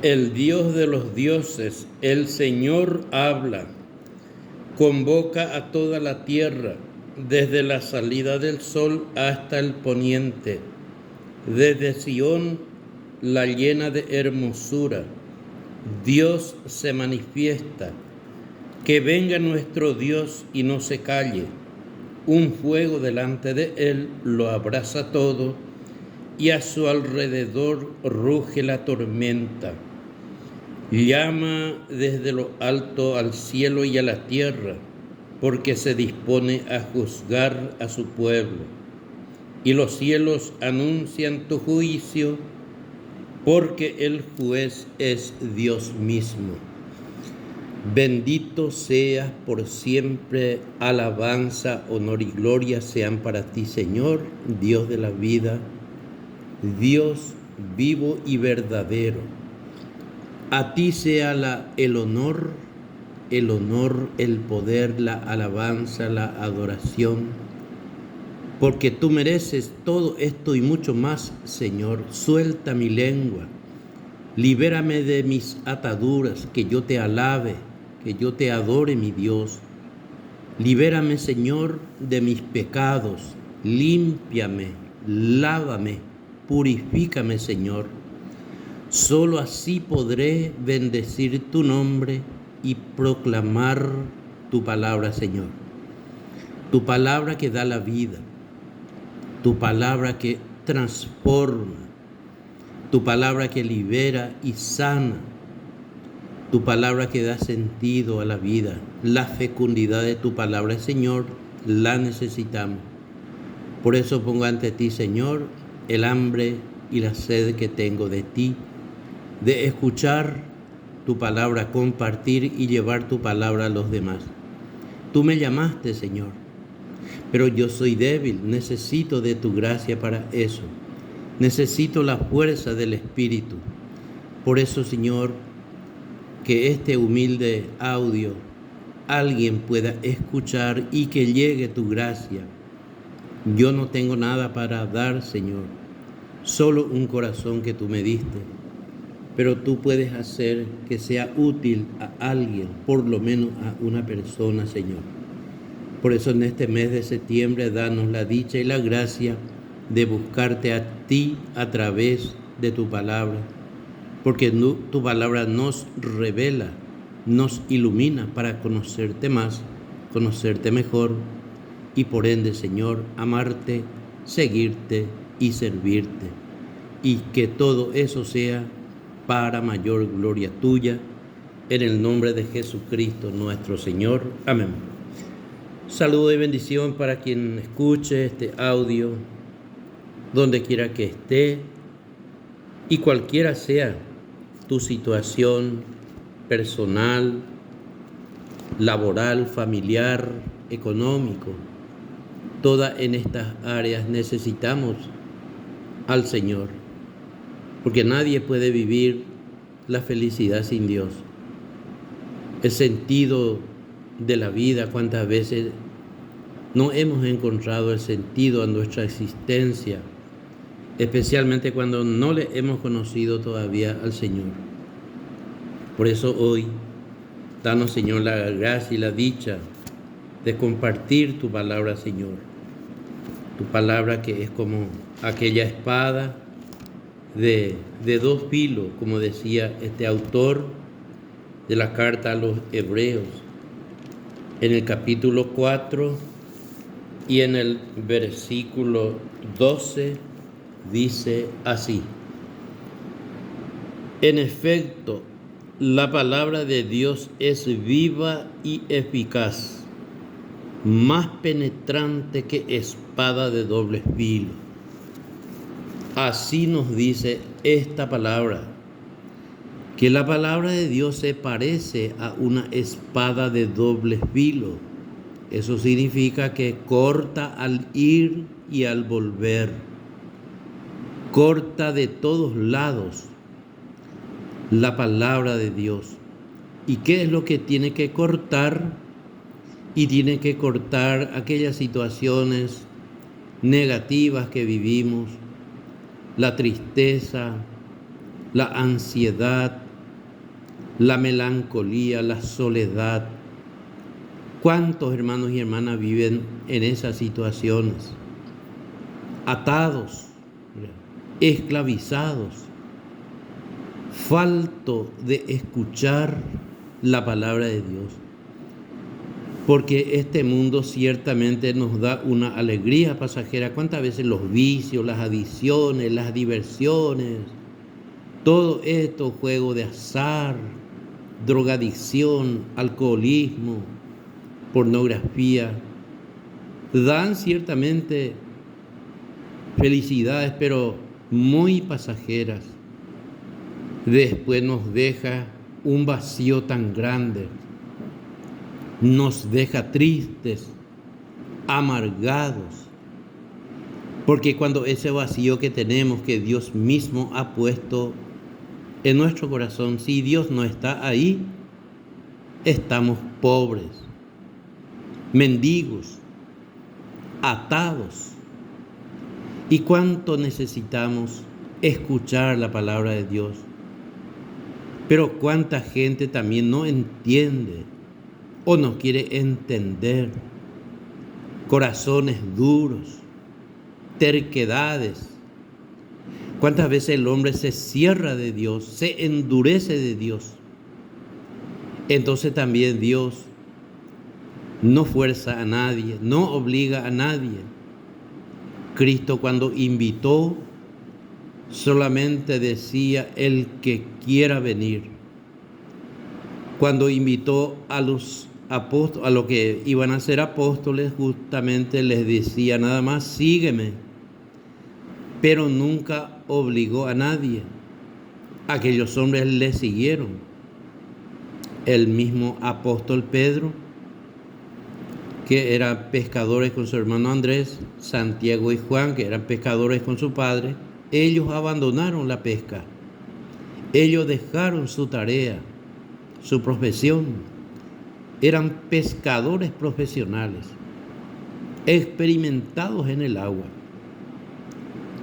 El Dios de los dioses, el Señor habla, convoca a toda la tierra, desde la salida del sol hasta el poniente. Desde Sión, la llena de hermosura, Dios se manifiesta. Que venga nuestro Dios y no se calle. Un fuego delante de él lo abraza todo, y a su alrededor ruge la tormenta. Llama desde lo alto al cielo y a la tierra, porque se dispone a juzgar a su pueblo. Y los cielos anuncian tu juicio, porque el juez es Dios mismo. Bendito seas por siempre, alabanza, honor y gloria sean para ti, Señor, Dios de la vida, Dios vivo y verdadero. A ti sea el honor, el poder, la alabanza, la adoración, porque tú mereces todo esto y mucho más, Señor. Suelta mi lengua, libérame de mis ataduras, que yo te alabe, que yo te adore, mi Dios. Libérame, Señor, de mis pecados, límpiame, lávame, purifícame, Señor. Solo así podré bendecir tu nombre y proclamar tu palabra, Señor. Tu palabra que da la vida, tu palabra que transforma, tu palabra que libera y sana, tu palabra que da sentido a la vida. La fecundidad de tu palabra, Señor, la necesitamos. Por eso pongo ante ti, Señor, el hambre y la sed que tengo de ti, de escuchar tu palabra, compartir y llevar tu palabra a los demás. Tú me llamaste, Señor, pero yo soy débil, necesito de tu gracia para eso. Necesito la fuerza del Espíritu. Por eso, Señor, que este humilde audio alguien pueda escuchar y que llegue tu gracia. Yo no tengo nada para dar, Señor, solo un corazón que tú me diste, pero tú puedes hacer que sea útil a alguien, por lo menos a una persona, Señor. Por eso en este mes de septiembre, danos la dicha y la gracia de buscarte a ti a través de tu palabra, porque tu palabra nos revela, nos ilumina para conocerte más, conocerte mejor y por ende, Señor, amarte, seguirte y servirte. Y que todo eso sea para mayor gloria tuya, en el nombre de Jesucristo nuestro Señor. Amén. Saludo y bendición para quien escuche este audio, donde quiera que esté, y cualquiera sea tu situación personal, laboral, familiar, económico. Todas en estas áreas necesitamos al Señor, porque nadie puede vivir la felicidad sin Dios. El sentido de la vida, cuántas veces no hemos encontrado el sentido a nuestra existencia, especialmente cuando no le hemos conocido todavía al Señor. Por eso hoy, danos, Señor, la gracia y la dicha de compartir tu palabra, Señor. Tu palabra que es como aquella espada de dos filos, como decía este autor de la carta a los Hebreos, en el capítulo 4 y en el versículo 12, dice así: en efecto, la palabra de Dios es viva y eficaz, más penetrante que espada de doble filo. Así nos dice esta palabra, que la palabra de Dios se parece a una espada de doble filo. Eso significa que corta al ir y al volver, corta de todos lados la palabra de Dios. ¿Y qué es lo que tiene que cortar? Y tiene que cortar aquellas situaciones negativas que vivimos, la tristeza, la ansiedad, la melancolía, la soledad. ¿Cuántos hermanos y hermanas viven en esas situaciones? Atados, esclavizados, falto de escuchar la palabra de Dios. Porque este mundo ciertamente nos da una alegría pasajera. ¿Cuántas veces los vicios, las adicciones, las diversiones, todo esto, juego de azar, drogadicción, alcoholismo, pornografía, dan ciertamente felicidades, pero muy pasajeras. Después nos deja un vacío tan grande, nos deja tristes, amargados, porque cuando ese vacío que tenemos, que Dios mismo ha puesto en nuestro corazón, si Dios no está ahí, estamos pobres, mendigos, atados. ¿Y cuánto necesitamos escuchar la palabra de Dios? Pero cuánta gente también no entiende o no quiere entender. Corazones duros, terquedades. ¿Cuántas veces el hombre se cierra de Dios, se endurece de Dios? Entonces también Dios no fuerza a nadie, no obliga a nadie. Cristo cuando invitó, solamente decía el que quiera venir. Cuando invitó a los apóstoles, a los que iban a ser apóstoles, justamente les decía nada más, sígueme. Pero nunca obligó a nadie. Aquellos hombres le siguieron. El mismo apóstol Pedro, que eran pescadores con su hermano Andrés, Santiago y Juan, que eran pescadores con su padre, ellos abandonaron la pesca. Ellos dejaron su tarea, su profesión. Eran pescadores profesionales, experimentados en el agua.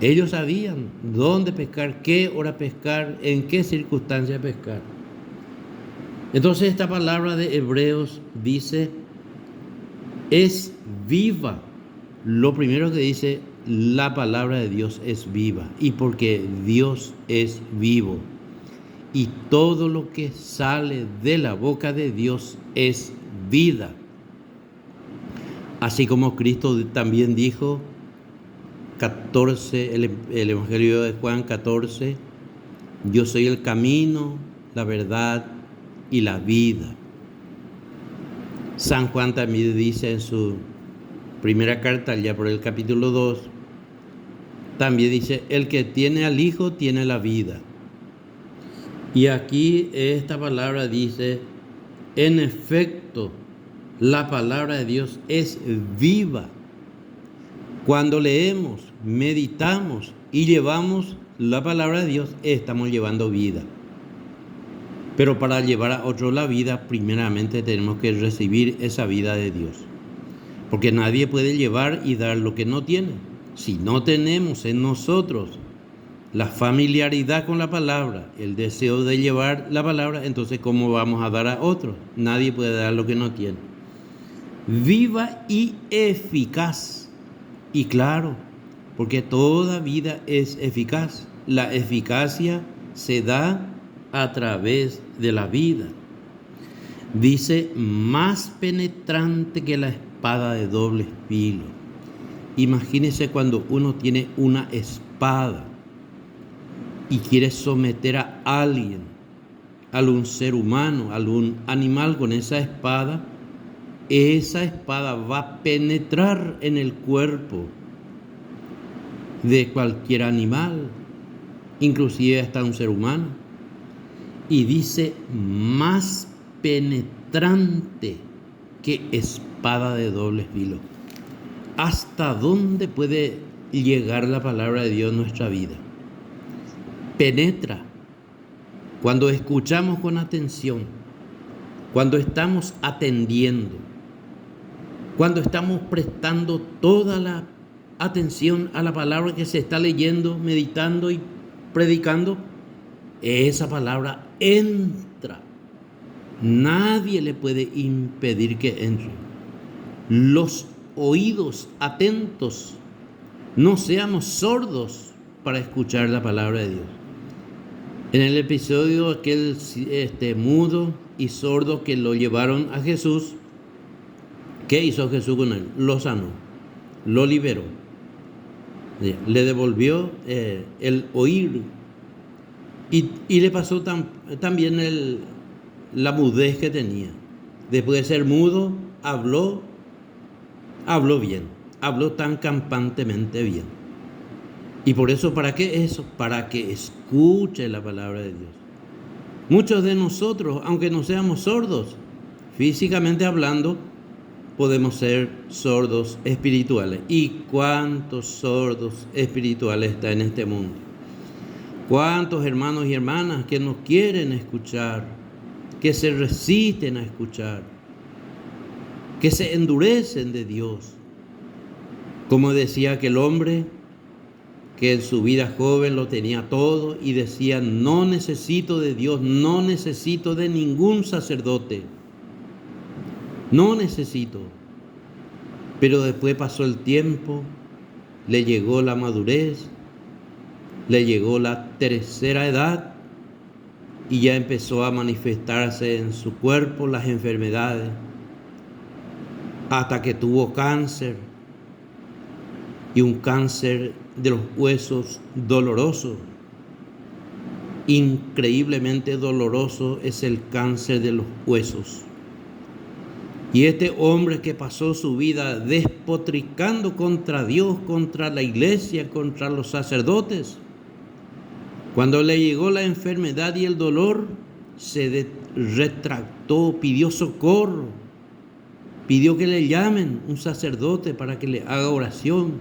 Ellos sabían dónde pescar, qué hora pescar, en qué circunstancias pescar. Entonces esta palabra de Hebreos dice, es viva. Lo primero que dice, la palabra de Dios es viva. Y porque Dios es vivo. Y todo lo que sale de la boca de Dios es vida. Así como Cristo también dijo, 14, el Evangelio de Juan 14, yo soy el camino, la verdad y la vida. San Juan también dice en su primera carta, ya por el capítulo 2, también dice, el que tiene al Hijo tiene la vida. Y aquí esta palabra dice, en efecto, la palabra de Dios es viva. Cuando leemos, meditamos y llevamos la palabra de Dios, estamos llevando vida. Pero para llevar a otro la vida, primeramente tenemos que recibir esa vida de Dios. Porque nadie puede llevar y dar lo que no tiene. Si no tenemos en nosotros la familiaridad con la palabra, el deseo de llevar la palabra, entonces ¿cómo vamos a dar a otros? Nadie puede dar lo que no tiene. Viva y eficaz. Y claro, porque toda vida es eficaz. La eficacia se da a través de la vida. Dice, más penetrante que la espada de doble filo. Imagínese cuando uno tiene una espada y quiere someter a alguien, a un ser humano, a un animal con esa espada va a penetrar en el cuerpo de cualquier animal, inclusive hasta un ser humano. Y dice, más penetrante que espada de doble filo. ¿Hasta dónde puede llegar la palabra de Dios en nuestra vida? Penetra. Cuando escuchamos con atención, cuando estamos atendiendo, cuando estamos prestando toda la atención a la palabra que se está leyendo, meditando y predicando, esa palabra entra Nadie le puede impedir que entre. Los oídos atentos, no seamos sordos para escuchar la palabra de Dios. En el episodio aquel mudo y sordo que lo llevaron a Jesús, ¿qué hizo Jesús con él? Lo sanó, lo liberó, le devolvió el oír y le pasó también la mudez que tenía. Después de ser mudo, habló bien, habló tan campantemente bien. Y por eso, ¿para qué eso? Para que escuche la palabra de Dios. Muchos de nosotros, aunque no seamos sordos, físicamente hablando, podemos ser sordos espirituales. ¿Y cuántos sordos espirituales está en este mundo? ¿Cuántos hermanos y hermanas que no quieren escuchar, que se resisten a escuchar, que se endurecen de Dios? Como decía aquel hombre que en su vida joven lo tenía todo y decía: no necesito de Dios, no necesito de ningún sacerdote, no necesito. Pero después pasó el tiempo, le llegó la madurez, le llegó la tercera edad y ya empezó a manifestarse en su cuerpo las enfermedades, hasta que tuvo cáncer, y un cáncer de los huesos doloroso. Increíblemente doloroso es el cáncer de los huesos. Y este hombre que pasó su vida despotricando contra Dios, contra la iglesia, contra los sacerdotes, cuando le llegó la enfermedad y el dolor, se retractó, pidió socorro, pidió que le llamen un sacerdote para que le haga oración.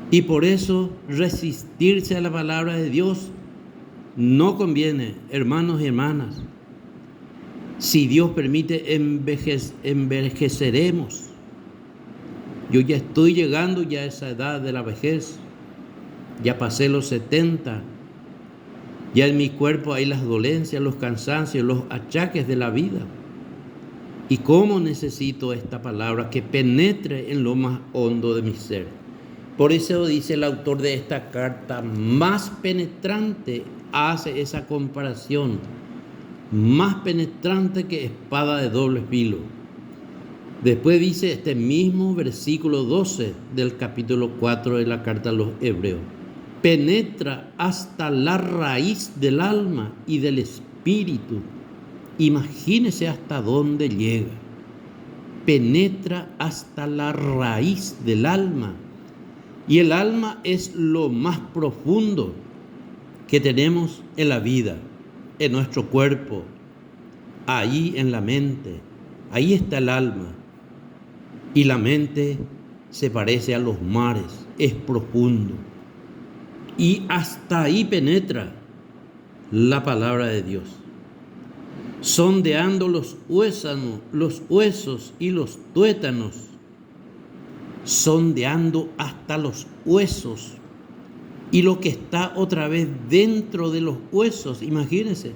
Y por eso resistirse a la palabra de Dios no conviene, hermanos y hermanas. Si Dios permite, envejeceremos. Yo ya estoy llegando ya a esa edad de la vejez. Ya pasé los 70. Ya en mi cuerpo hay las dolencias, los cansancios, los achaques de la vida. ¿Y cómo necesito esta palabra que penetre en lo más hondo de mi ser? Por eso dice el autor de esta carta, más penetrante, hace esa comparación, más penetrante que espada de doble filo. Después dice este mismo versículo 12 del capítulo 4 de la carta a los Hebreos: penetra hasta la raíz del alma y del espíritu. Imagínese hasta dónde llega. Penetra hasta la raíz del alma. Y el alma es lo más profundo que tenemos en la vida, en nuestro cuerpo, ahí en la mente. Ahí está el alma. Y la mente se parece a los mares, es profundo. Y hasta ahí penetra la palabra de Dios, sondeando los huesos y los tuétanos, sondeando hasta los huesos y lo que está otra vez dentro de los huesos. Imagínense,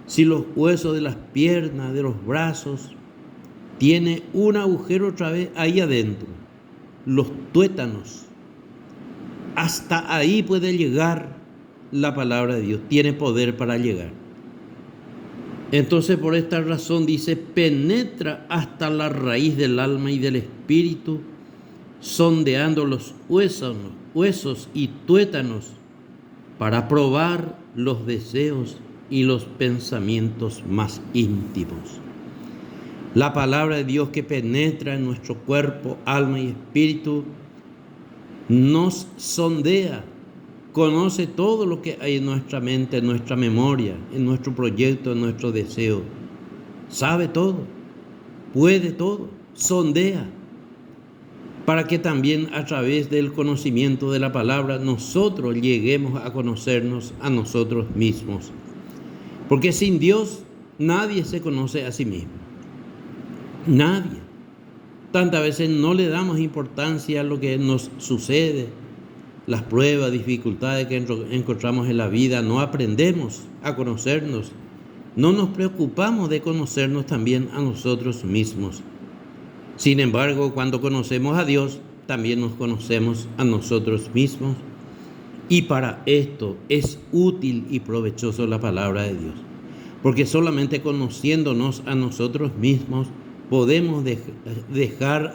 si los huesos de las piernas, de los brazos, tiene un agujero otra vez ahí adentro, los tuétanos, hasta ahí puede llegar la palabra de Dios, tiene poder para llegar. Entonces, por esta razón dice: penetra hasta la raíz del alma y del espíritu, sondeando los huesos y tuétanos, para probar los deseos y los pensamientos más íntimos. La palabra de Dios que penetra en nuestro cuerpo, alma y espíritu, nos sondea, conoce todo lo que hay en nuestra mente, en nuestra memoria, en nuestro proyecto, en nuestro deseo. Sabe todo, puede todo, sondea, para que también a través del conocimiento de la palabra nosotros lleguemos a conocernos a nosotros mismos. Porque sin Dios nadie se conoce a sí mismo. Nadie. Tantas veces no le damos importancia a lo que nos sucede, las pruebas, dificultades que encontramos en la vida. No aprendemos a conocernos No nos preocupamos de conocernos también a nosotros mismos. Sin embargo, cuando conocemos a Dios, también nos conocemos a nosotros mismos. Y para esto es útil y provechoso la palabra de Dios. Porque solamente conociéndonos a nosotros mismos podemos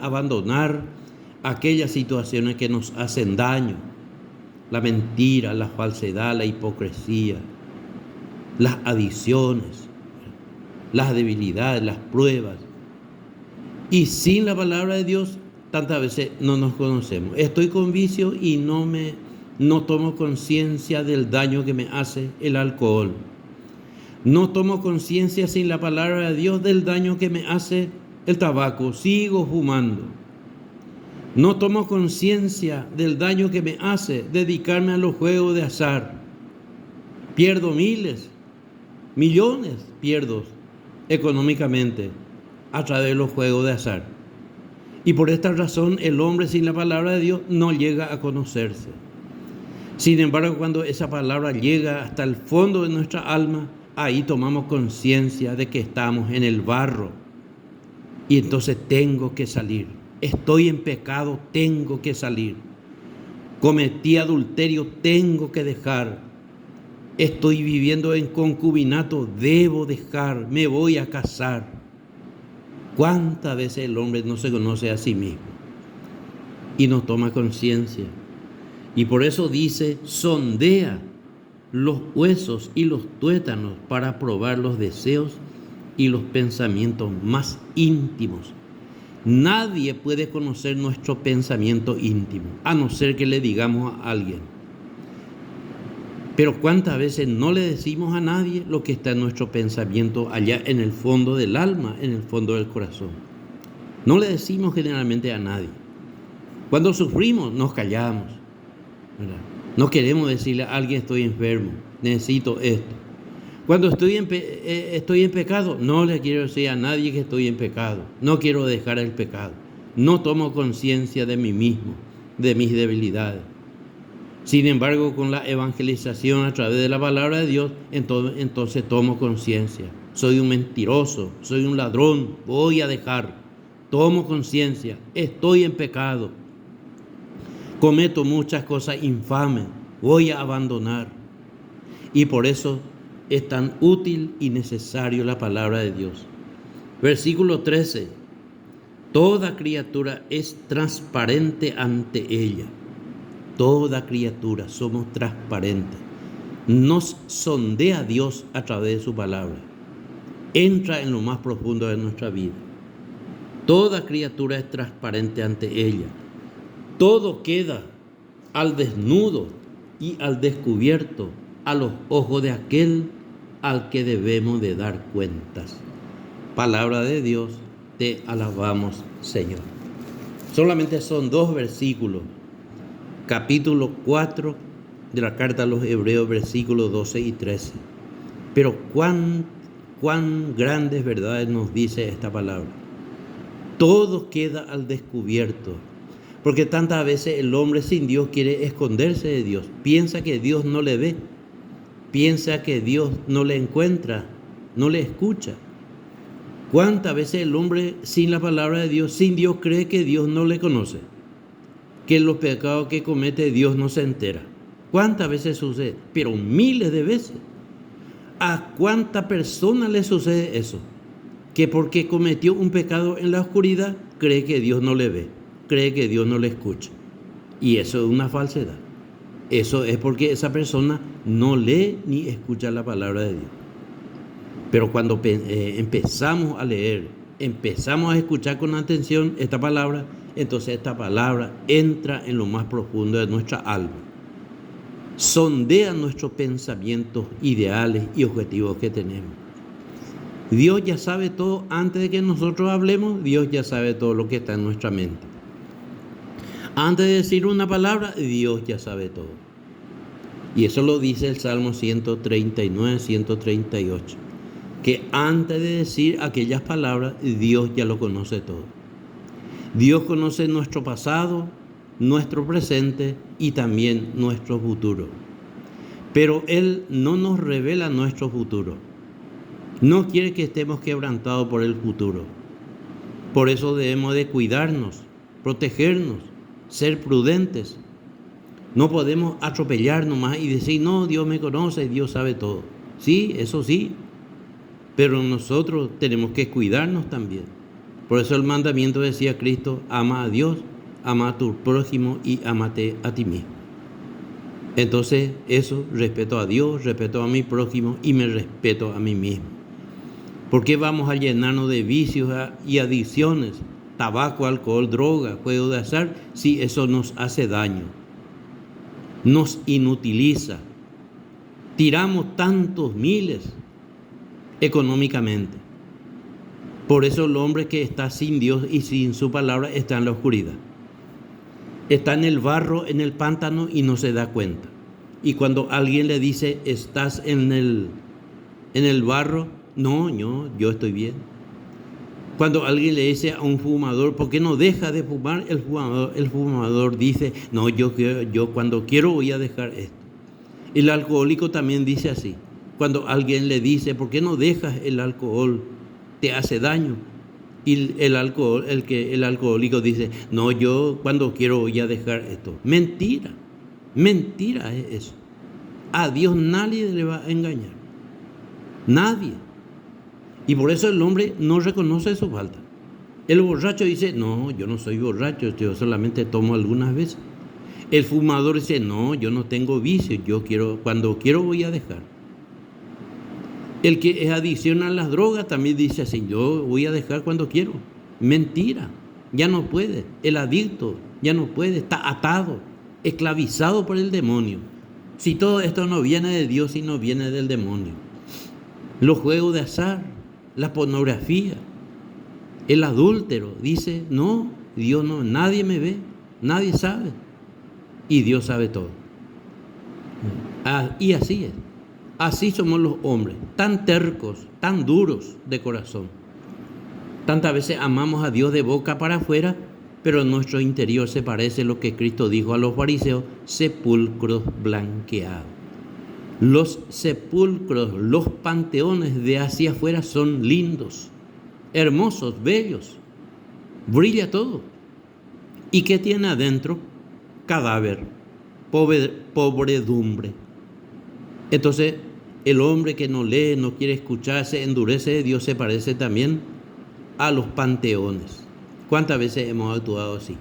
abandonar aquellas situaciones que nos hacen daño. La mentira, la falsedad, la hipocresía, las adicciones, las debilidades, las pruebas. Y sin la palabra de Dios, tantas veces no nos conocemos. Estoy con vicio y no tomo conciencia del daño que me hace el alcohol. No tomo conciencia sin la palabra de Dios del daño que me hace el tabaco. Sigo fumando. No tomo conciencia del daño que me hace dedicarme a los juegos de azar. Pierdo miles, millones pierdo económicamente a través de los juegos de azar. Y por esta razón el hombre sin la palabra de Dios no llega a conocerse. Sin embargo, cuando esa palabra llega hasta el fondo de nuestra alma, ahí tomamos conciencia de que estamos en el barro. Y entonces tengo que salir. Estoy en pecado, tengo que salir. Cometí adulterio, tengo que dejar. Estoy viviendo en concubinato, debo dejar, me voy a casar. ¿Cuántas veces el hombre no se conoce a sí mismo y no toma conciencia? Y por eso dice, sondea los huesos y los tuétanos para probar los deseos y los pensamientos más íntimos. Nadie puede conocer nuestro pensamiento íntimo, a no ser que le digamos a alguien. Pero ¿cuántas veces no le decimos a nadie lo que está en nuestro pensamiento allá en el fondo del alma, en el fondo del corazón? No le decimos generalmente a nadie. Cuando sufrimos, nos callamos, ¿verdad? No queremos decirle a alguien estoy enfermo, necesito esto. Cuando estoy en pecado, no le quiero decir a nadie que estoy en pecado. No quiero dejar el pecado. No tomo conciencia de mí mismo, de mis debilidades. Sin embargo, con la evangelización a través de la palabra de Dios, entonces tomo conciencia. Soy un mentiroso, soy un ladrón, voy a dejar. Tomo conciencia, estoy en pecado. Cometo muchas cosas infames, voy a abandonar. Y por eso es tan útil y necesario la palabra de Dios. Versículo 13. Toda criatura es transparente ante ella. Toda criatura somos transparentes. Nos sondea Dios a través de su palabra. Entra en lo más profundo de nuestra vida. Toda criatura es transparente ante ella. Todo queda al desnudo y al descubierto a los ojos de aquel al que debemos de dar cuentas. Palabra de Dios, te alabamos, Señor. Solamente son 2 versículos. Capítulo 4 de la carta a los Hebreos, versículos 12 y 13. Pero cuán grandes verdades nos dice esta palabra. Todo queda al descubierto. Porque tantas veces el hombre sin Dios quiere esconderse de Dios. Piensa que Dios no le ve. Piensa que Dios no le encuentra, no le escucha. ¿Cuántas veces el hombre sin la palabra de Dios, sin Dios, cree que Dios no le conoce? Que los pecados que comete Dios no se entera. ¿Cuántas veces sucede? Pero miles de veces. ¿A cuánta persona le sucede eso? Que porque cometió un pecado en la oscuridad, cree que Dios no le ve, cree que Dios no le escucha. Y eso es una falsedad. Eso es porque esa persona no lee ni escucha la palabra de Dios. Pero cuando empezamos a leer, empezamos a escuchar con atención esta palabra, entonces esta palabra entra en lo más profundo de nuestra alma. Sondea nuestros pensamientos, ideales y objetivos que tenemos. Dios ya sabe todo antes de que nosotros hablemos. Dios ya sabe todo lo que está en nuestra mente. Antes de decir una palabra, Dios ya sabe todo. Y eso lo dice el Salmo 139, 138. Que antes de decir aquellas palabras, Dios ya lo conoce todo. Dios conoce nuestro pasado, nuestro presente y también nuestro futuro. Pero Él no nos revela nuestro futuro. No quiere que estemos quebrantados por el futuro. Por eso debemos de cuidarnos, protegernos, ser prudentes. No podemos atropellar nomás y decir, no, Dios me conoce, Dios sabe todo. Sí, eso sí, pero nosotros tenemos que cuidarnos también. Por eso el mandamiento decía Cristo, ama a Dios, ama a tu prójimo y ámate a ti mismo. Entonces eso, respeto a Dios, respeto a mi prójimo y me respeto a mí mismo. ¿Por qué vamos a llenarnos de vicios y adicciones? Tabaco, alcohol, droga, juego de azar, si eso nos hace daño, nos inutiliza. Tiramos tantos miles económicamente. Por eso el hombre que está sin Dios y sin su palabra está en la oscuridad. Está en el barro, en el pántano y no se da cuenta. Y cuando alguien le dice, estás en el barro, no, yo estoy bien. Cuando alguien le dice a un fumador, ¿por qué no deja de fumar? El fumador dice, no, yo cuando quiero voy a dejar esto. El alcohólico también dice así. Cuando alguien le dice, ¿por qué no dejas el alcohol? Te hace daño. Y el alcohólico dice, no, yo cuando quiero voy a dejar esto. Mentira es eso. A Dios nadie le va a engañar. Nadie. Y por eso el hombre no reconoce su falta. El borracho dice, no, yo no soy borracho, yo solamente tomo algunas veces. El fumador dice, no, yo no tengo vicio, cuando quiero voy a dejar. El que es adicción a las drogas también dice así, yo voy a dejar cuando quiero. Mentira, ya no puede. El adicto ya no puede, está atado, esclavizado por el demonio. Si todo esto no viene de Dios y no viene del demonio. Los juegos de azar, la pornografía, el adúltero, dice, no, Dios no, nadie me ve, nadie sabe. Y Dios sabe todo. Y así es. Así somos los hombres, tan tercos, tan duros de corazón. Tantas veces amamos a Dios de boca para afuera, pero en nuestro interior se parece lo que Cristo dijo a los fariseos, sepulcros blanqueados. Los sepulcros, los panteones de hacia afuera son lindos, hermosos, bellos, brilla todo. ¿Y qué tiene adentro? Cadáver, pobredumbre. Entonces, el hombre que no lee, no quiere escuchar, se endurece de Dios, se parece también a los panteones. ¿Cuántas veces hemos actuado así?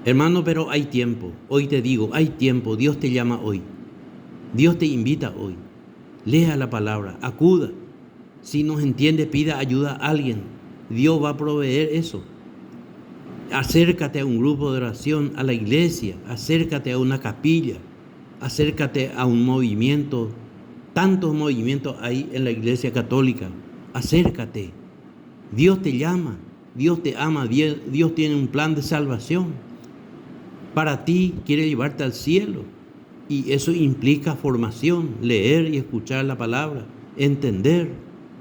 Hermano, pero hay tiempo. Hoy te digo, hay tiempo. Dios te llama hoy. Dios te invita hoy. Lea la palabra, acuda. Si no entiende, pida ayuda a alguien. Dios va a proveer eso. Acércate a un grupo de oración, a la iglesia, acércate a una capilla, acércate a un movimiento. Tantos movimientos hay en la iglesia católica. Acércate. Dios te llama, Dios te ama, Dios tiene un plan de salvación. Para ti quiere llevarte al cielo. Y eso implica formación, leer y escuchar la palabra, entender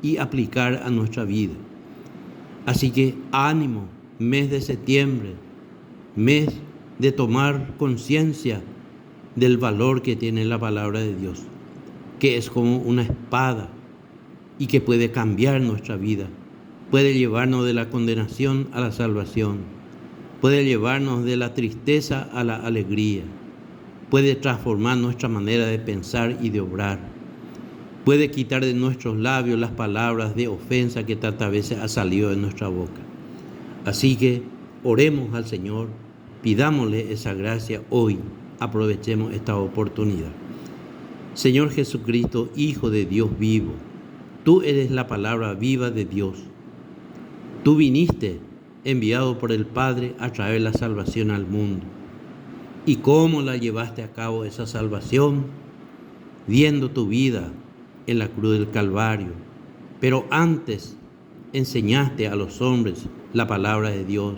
y aplicar a nuestra vida. Así que ánimo, mes de septiembre, mes de tomar conciencia del valor que tiene la palabra de Dios, que es como una espada y que puede cambiar nuestra vida, puede llevarnos de la condenación a la salvación, puede llevarnos de la tristeza a la alegría, puede transformar nuestra manera de pensar y de obrar, puede quitar de nuestros labios las palabras de ofensa que tantas veces ha salido de nuestra boca. Así que oremos al Señor, pidámosle esa gracia hoy, aprovechemos esta oportunidad. Señor Jesucristo, Hijo de Dios vivo, tú eres la palabra viva de Dios. Tú viniste enviado por el Padre a traer la salvación al mundo. ¿Y cómo la llevaste a cabo esa salvación? Viendo tu vida en la cruz del Calvario. Pero antes enseñaste a los hombres la palabra de Dios.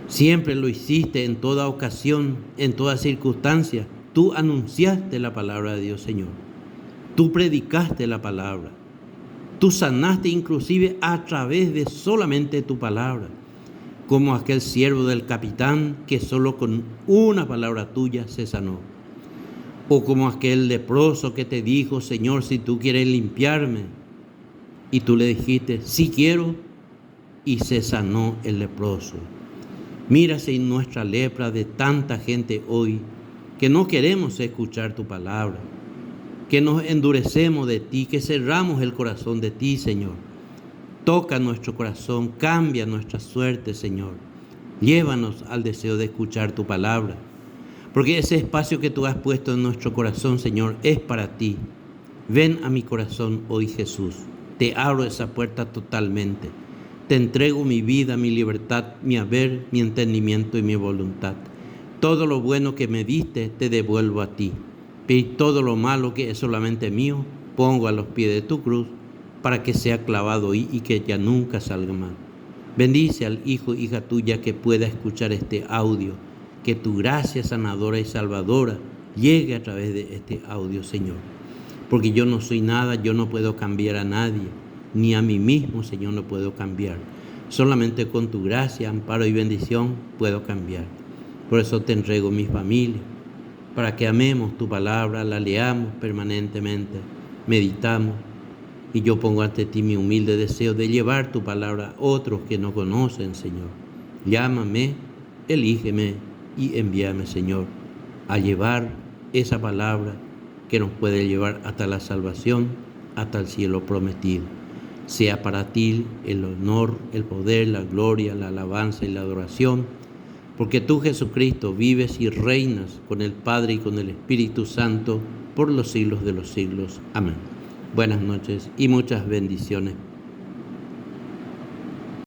Siempre lo hiciste en toda ocasión, en toda circunstancia. Tú anunciaste la palabra de Dios, Señor. Tú predicaste la palabra. Tú sanaste inclusive a través de solamente tu palabra. Como aquel siervo del capitán que solo con una palabra tuya se sanó. O como aquel leproso que te dijo, Señor, si tú quieres limpiarme, Y tú le dijiste, sí quiero, y se sanó el leproso. Mira si nuestra lepra de tanta gente hoy, que no queremos escuchar tu palabra, que nos endurecemos de ti, que cerramos el corazón de ti, Señor. Toca nuestro corazón, cambia nuestra suerte, Señor. Llévanos al deseo de escuchar tu palabra, porque ese espacio que tú has puesto en nuestro corazón, Señor, es para ti. Ven a mi corazón hoy, Jesús. Te abro esa puerta totalmente. Te entrego mi vida, mi libertad, mi haber, mi entendimiento y mi voluntad. Todo lo bueno que me diste, te devuelvo a ti. Y todo lo malo que es solamente mío, pongo a los pies de tu cruz para que sea clavado y que ya nunca salga mal. Bendice al hijo, hija tuya que pueda escuchar este audio. Que tu gracia sanadora y salvadora llegue a través de este audio, Señor. Porque yo no soy nada, yo no puedo cambiar a nadie, ni a mí mismo, Señor, no puedo cambiar. Solamente con tu gracia, amparo y bendición puedo cambiar. Por eso te entrego mi familia, para que amemos tu palabra, la leamos permanentemente, meditamos. Y yo pongo ante ti mi humilde deseo de llevar tu palabra a otros que no conocen, Señor. Llámame, elígeme y envíame, Señor, a llevar esa palabra que nos puede llevar hasta la salvación, hasta el cielo prometido. Sea para ti el honor, el poder, la gloria, la alabanza y la adoración, porque tú, Jesucristo, vives y reinas con el Padre y con el Espíritu Santo por los siglos de los siglos. Amén. Buenas noches y muchas bendiciones.